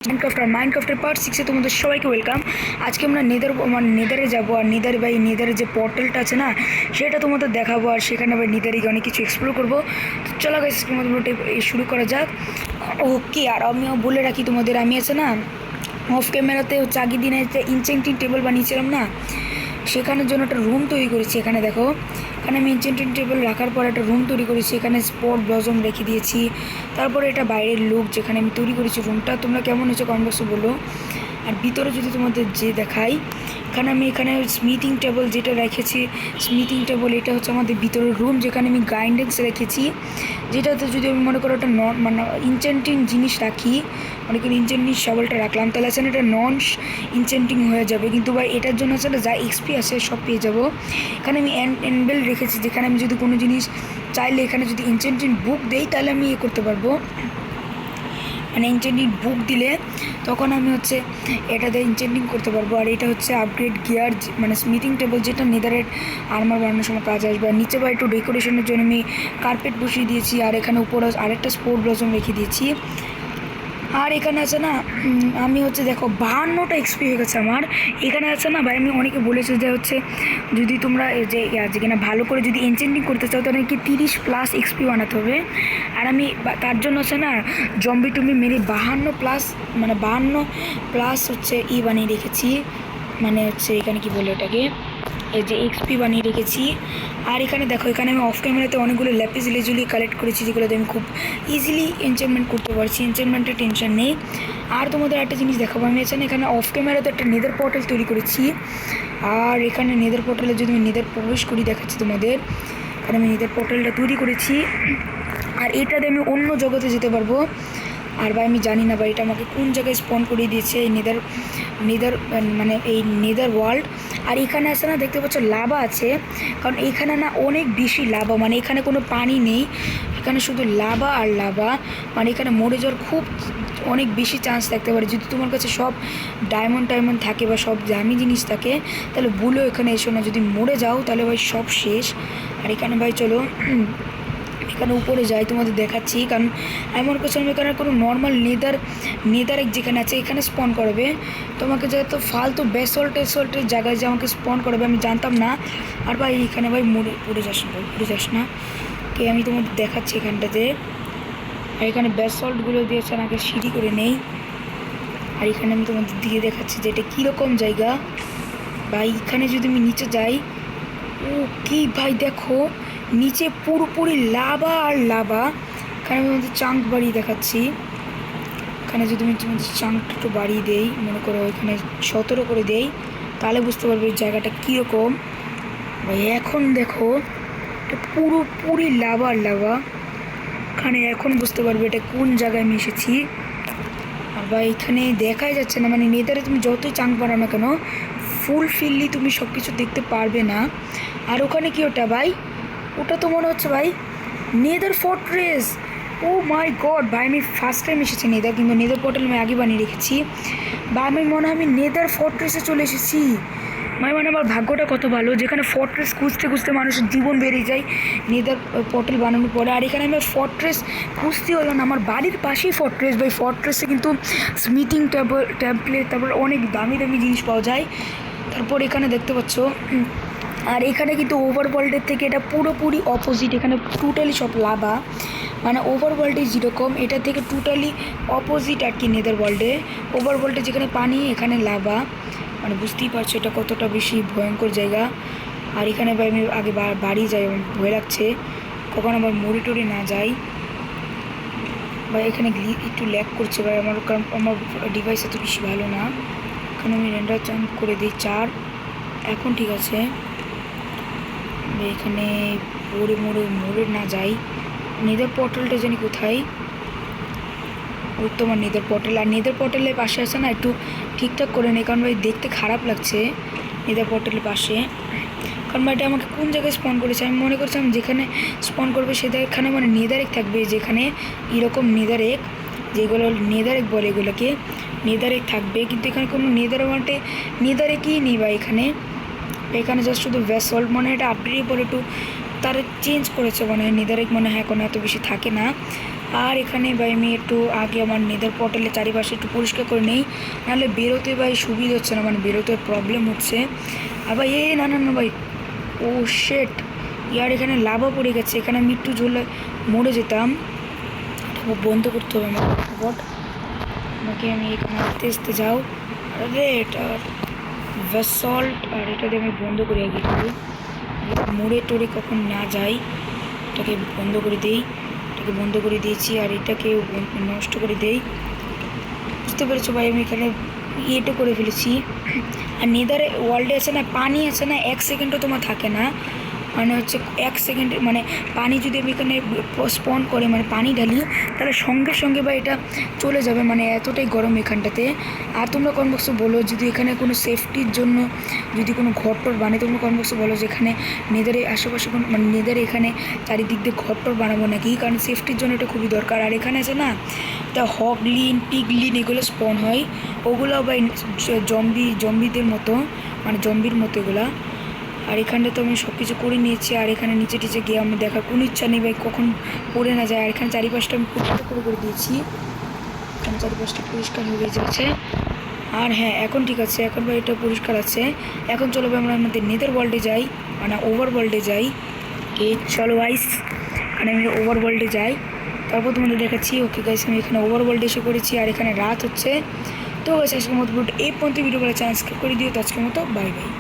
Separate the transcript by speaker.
Speaker 1: মাইনক্রাফটের part 6-এ তোমাদের সবাইকে welcome. আজকে আমরা নেদারে যাবো, আর নেদারের যে পোর্টালটা আছে না, সেটা তোমাদের দেখাবো, আর সেখানে আবার নেদারে গিয়ে অনেক কিছু এক্সপ্লোর করবো। তো চলো গাইস, মোটামুটি শুরু করা যাক। ওকে, আর আমিও বলে রাখি তোমাদের, আমি আছে না অফ ক্যামেরাতে হচ্ছে আগের দিনে একটা ইনচেন্টিং টেবিল বানিয়েছিলাম না, সেখানের জন্য একটা রুম তৈরি করেছি। এখানে দেখো, এখানে আমি ইনচেন্টিং টেবিল রাখার পর একটা রুম তৈরি করেছি, এখানে স্পট ব্লজম রেখে দিয়েছি। তারপরে এটা বাইরের লুক যেখানে আমি তৈরি করেছি রুমটা, তোমরা কেমন হয়েছে কমেন্ট বক্সে বলো। আর ভিতরে যদি তোমাদের যে দেখাই, এখানে স্মিথিং টেবল যেটা রেখেছি, স্মিথিং টেবল এটা হচ্ছে আমাদের ভিতরের রুম, যেখানে আমি গ্রাইন্ডেন্স রেখেছি, যেটাতে যদি আমি মনে করো একটা মানে ইনচেন্টিং জিনিস রাখি, অনেক ইনচেন্টিং শাবলটা রাখলাম, তাহলে আসলে এটা নন ইনচেন্টিং হয়ে যাবে, কিন্তু ভাই এটার জন্য আসলে যা এক্সপি আছে সব পেয়ে যাবো। এখানে আমি এনবেল রেখেছি, যেখানে আমি যদি কোনো জিনিস চাইলে এখানে যদি ইনচেন্টিং বুক দেই, তাহলে আমি করতে পারবো। মানে ইনচেন্টিং বুক দিলে তখন আমি হচ্ছে এটাতে ইনচেন্টিং করতে পারবো। আর এটা হচ্ছে আপগ্রেড গিয়ার, মানে স্মিথিং টেবল, যেটা নেদারের আর্মার বানানোর সময় কাজ আসবে। আর নিচে বা একটু ডেকোরেশনের জন্য আমি কার্পেট বসিয়ে দিয়েছি, আর এখানে উপরে আরেকটা স্পোর্ট ব্লজম রেখে দিয়েছি। আর এখানে আছে না, আমি হচ্ছে দেখো 52টা এক্সপি হয়ে গেছে আমার। এখানে আছে না ভাই, আমি অনেকে বলেছে যে হচ্ছে যদি তোমরা যে যেখানে ভালো করে যদি এনচেন্টিং করতে চাও, তাহলে কি 30+ এক্সপি বানাতে হবে। আর আমি তার জন্য আছে না জম্বি টুম্বি মেরে 52+ হচ্ছে বানিয়ে রেখেছি, মানে হচ্ছে এখানে কি বলে ওটাকে, এই যে এক্সপি বানিয়ে রেখেছি। আর এখানে দেখো, এখানে আমি অফ ক্যামেরাতে অনেকগুলো ল্যাপিস লেজুলি কালেক্ট করেছি, যেগুলোতে আমি খুব ইজিলি এনচেন্টমেন্ট করতে পারছি, এনচেন্টমেন্টের টেনশন নেই। আর তোমাদের একটা জিনিস দেখাবো, আমি এখানে অফ ক্যামেরাতে একটা নেদার পোর্টাল তৈরি করেছি। আর এখানে নেদার পোর্টালে যদি আমি নেদার প্রবেশ করি, দেখাচ্ছি তোমাদের, এখানে আমি নেদার পোর্টালটা তৈরি করেছি। আর এটাতে আমি অন্য জগতে যেতে পারবো। আর ভাই আমি জানি না ভাই এটা আমাকে কোন জায়গায় স্পন করিয়ে দিয়েছে, এই নেদার মানে এই নেদার ওয়ার্ল্ড। আর এখানে আছে না, দেখতে পাচ্ছ লাভা আছে, কারণ এখানে না অনেক বেশি লাভা, মানে এখানে কোনো পানি নেই, এখানে শুধু লাভা আর লাভা, মানে এখানে মরে যাওয়ার খুব অনেক বেশি চান্স থাকতে পারে। যদি তোমার কাছে সব ডায়মন্ড থাকে বা সব দামি জিনিস থাকে, তাহলে ভুলেও এখানে এসো না, যদি মরে যাও তাহলে ভাই সব শেষ। আর এখানে ভাই চলো এখানে উপরে যাই, তোমাদের দেখাচ্ছি, কারণ এমন করছিলাম এখানে কোনো নর্মাল নেদার যেখানে আছে এখানে স্পন করবে, তোমাকে যেহেতু ফালতু বেসল্টের জায়গায় যে আমাকে স্পন করবে আমি জানতাম না। আর ভাই এখানে ভাই পড়ে যাস না কে, আমি তোমাদের দেখাচ্ছি এখানটাতে। আর এখানে ব্যাসল্টগুলো দিয়েছে, আগে সিঁড়ি করে নেই। আর এখানে আমি তোমাদের দিয়ে দেখাচ্ছি যে এটা কীরকম জায়গা। ভাই এখানে যদি আমি নিচে যাই, ও কি ভাই দেখো, নিচে পুরোপুরি লাভা আর লাভা। এখানে আমি তোমাদের চাঙ্ক বাড়িয়ে দেখাচ্ছি, এখানে যদি আমি তোমাদের চাঙ্কটা একটু বাড়িয়ে দেই, মনে করো এখানে 17 করে দেই, তাহলে বুঝতে পারবে জায়গাটা কীরকম। ভাই এখন দেখো, এটা পুরোপুরি লাভা আর লাভা, এখানে এখন বুঝতে পারবে এটা কোন জায়গায় আমি এসেছি। আর ভাই এখানে দেখাই যাচ্ছে না, মানে নেদারে তুমি যতই চাঙ্ক বাড়াও না কেন, ফুলফিললি তুমি সব কিছু দেখতে পারবে না। আর ওখানে কি ওটা ভাই, ওটা তো মনে হচ্ছে ভাই নেদার ফর্ট্রেস। ও মাই গড ভাই, আমি ফার্স্ট টাইম এসেছি নেদার, কিন্তু নেদার পোর্টাল আমি আগে বানিয়ে রেখেছি। বা আমি মনে হয় আমি নেদার ফর্ট্রেসে চলে এসেছি। মানে আমার ভাগ্যটা কত ভালো, যেখানে ফর্ট্রেস খুঁজতে মানুষের জীবন বেরিয়ে যায় নেদার পোর্টাল বানানোর পরে। আর এখানে আমি ফর্ট্রেস খুঁজতে হলো না, আমার বাড়ির পাশেই ফর্ট্রেস। ভাই ফর্ট্রেসে কিন্তু স্মিথিং ট্যাবলেট, তারপর অনেক দামি জিনিস পাওয়া যায়। তারপর এখানে দেখতে পাচ্ছ, আর এখানে কিন্তু ওভারওয়ার্ল্ডের থেকে এটা পুরোপুরি অপোজিট, এখানে টোটালি সব লাভা, মানে ওভারওয়ার্ল্ডে যেরকম এটা থেকে টোটালি অপোজিট আর কি। নেদার ওভারওয়ার্ল্ডে যেখানে পানি, এখানে লাভা, মানে বুঝতেই পারছো এটা কতটা বেশি ভয়ঙ্কর জায়গা। আর এখানে ভাই আমি আগে বাড়ি যাই, আমার ভয় লাগছে কখন আবার মরে টরে না যাই। ভাই এখানে একটু ল্যাগ করছে ভাই আমার, কারণ আমার ডিভাইস এত বেশি ভালো না। এখানে আমি রেন্ডার চান করে দিই 4, এখন ঠিক আছে। এখানে মরে না যাই। নেদার পোর্টালটা জানি কোথায়, ওই তোমার নেদার পোর্টাল। আর নেদার পোর্টালের পাশে আছে না, একটু ঠিকঠাক করে নেই, কারণ ভাই দেখতে খারাপ লাগছে নেদার পোর্টালের পাশে। কারণ ভাই এটা আমাকে কোন জায়গায় স্পন করেছে, আমি মনে করছিলাম যেখানে স্পন করবে সেখানে মানে নেদার এগ থাকবে, যেখানে এরকম নেদার এগ, যেগুলো নেদার এগ বলে এগুলোকে, নেদার এগ থাকবে, কিন্তু এখানে কোনো নেদার এগই নেই ভাই। এখানে জাস্ট শুধু ভ্যাসল্ট, মানে এটা আপডেটের পরে একটু তারা চেঞ্জ করেছে, মানে নেদার এগ মনে হয় এখন এত বেশি থাকে না। আর এখানে ভাই আমি একটু আগে আমার নেদার পোর্টালের চারিপাশে একটু পরিষ্কার করে নেই, নাহলে বেরোতে ভাই সুবিধা হচ্ছে না, মানে বেরোতে প্রবলেম হচ্ছে। আর ভাই না না না ভাই, ও শেট, ইয়ার এখানে লাভা পড়ে গেছে, এখানে আমি একটু ঝোলে মরে যেতাম। বন্ধ করতে হবে আমার বট, আমাকে আমি এখানে আস্তে আস্তে যাও। আরে এটা ভ্যাসল্ট, আর এটা দিয়ে আমি বন্ধ করে আগে একটু মোড়ে টোড়ে কখন না যাই, এটাকে বন্ধ করে দেই। এটাকে বন্ধ করে দিয়েছি, আর এটাকে নষ্ট করে দেই। বুঝতে পেরেছো ভাই, আমি এখানে ইয়েটা করে ফেলেছি। আর নেদারে ওয়ার্ল্ডে আছে না, পানি আছে না, 1 সেকেন্ডও তোমার থাকে না, মানে হচ্ছে 1 সেকেন্ড, মানে পানি যদি আমি এখানে স্পন করে মানে পানি ঢালি, তাহলে সঙ্গে সঙ্গে বা এটা চলে যাবে, মানে এতটাই গরম এখানটাতে। আর তোমরা কমেন্ট বক্সে বলো যদি এখানে কোনো সেফটির জন্য যদি কোনো ঘরটর বানাই, তোমরা কমেন্ট বক্সে বলো যে এখানে নেদারে আশেপাশে কোনো মানে নেদারে এখানে চারিদিক দিয়ে ঘরটর বানাবো নাকি, কারণ সেফটির জন্য এটা খুবই দরকার। আর এখানে আছে না তা হগলিন পিগলিন এগুলো স্পন হয়, ওগুলো বা জম্বিদের মতো, মানে জম্বির মতো এগুলা। আর এখানটা তো আমি সব কিছু করে নিয়েছি, আর এখানে নিচে টিচে গিয়ে আমি দেখার কোনো ইচ্ছা নেই ভাই, কখন পড়ে না যায়। আর এখানে চারিপাশটা আমি পরিষ্কার করে দিয়েছি, এখানে চারিপাশটা পরিষ্কার হয়ে যাচ্ছে। আর হ্যাঁ, এখন ঠিক আছে, এখন ভাই এটা পরিষ্কার আছে। এখন চলো ভাই আমরা আমাদের নেদার ওয়ার্ল্ডে যাই, মানে ওভার ওয়ার্ল্ডে যাই। চলো গাইস, এখানে আমি ওভার ওয়ার্ল্ডে যাই, তারপর তোমাদের দেখাচ্ছি। ওকে গাইস, আমি এখানে ওভার ওয়ার্ল্ডে এসে পড়েছি, আর এখানে রাত হচ্ছে। তো গাইস আজকের মতো এই পর্যন্ত ভিডিও করার চান্স করে দিও। তো আজকের মতো বাই বাই।